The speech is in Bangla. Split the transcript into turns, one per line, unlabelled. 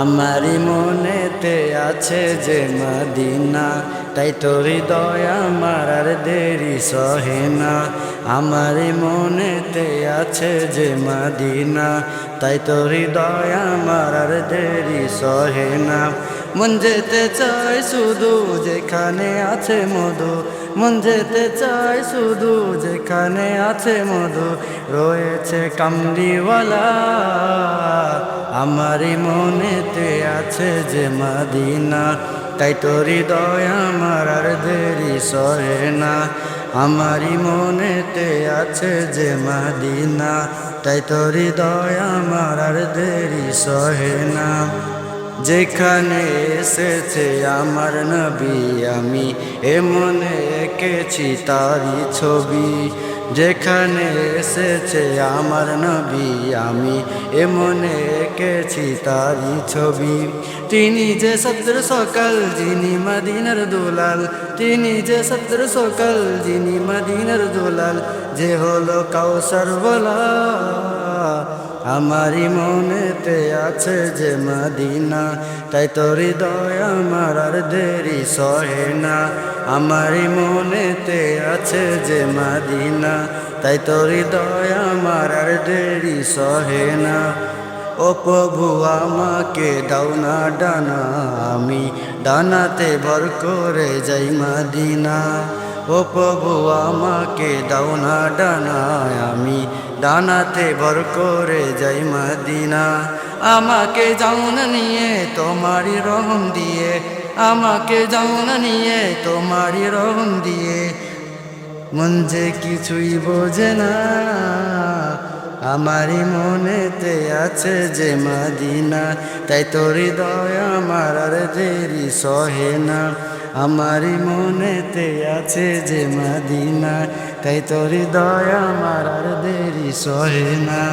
আমারি মনেতে আছে যে মদিনা, তাই তো হৃদয় আমার আর দেরি সহে না। আমারি মনেতে আছে যে মদিনা, তাই তো হৃদয় আমার আর দেরি সহে না। মন যেতে চায় শুধু যেখানে আছে মধু, মন যেতে চায় শুধু যেখানে আছে মধু, রয়েছে কামলিওয়ালা। আমারি মনেতে আছে যে মদিনা, তাই তো হৃদয় আমার আর দেরি সহে না। আমারি মনেতে আছে যে মদিনা, তাই তো হৃদয় আমার আর দেরি সহে না। যেখানে এসেছে আমার নবী, আমি মনে এঁকেছি তারি ছবি। যেখানে এসেছে আমার নবী, আমি মনে এঁকেছি তারি ছবি। তিনি যে সদর সকাল, যিনি মদিনার দুলাল, তিনি যে সদর সকাল, যিনি মদিনার দুলাল, যে হলো কাউসার বলা। আমারি মনেতে আছে যে মদিনা, তাই তো হৃদয় আমার আর দেরি সহে না। আমারি মনেতে আছে যে মদিনা, তাই তো হৃদয় আমার আর দেরি সহে না। ও প্রভু আমাকে দাও না ডানা, আমি ডানাতে ভর করে যাই মদিনা। ও প্রভু আমাকে দাও না ডানা, আমি ডানাতে ভর করে যাই মদিনা। আমাকে যাও না নিয়ে তোমারই রহম দিয়ে, আমাকে যাও না নিয়ে তোমারই রহম দিয়ে। মন যে কিছুই বোঝে না, আমারি মনেতে আছে যে মদিনা, তাই তো হৃদয় আমার আর দেরি সহে না। আমারি মনেতে আছে যে মদিনা, তাই তো হৃদয় আমার আর দেরি সহে না।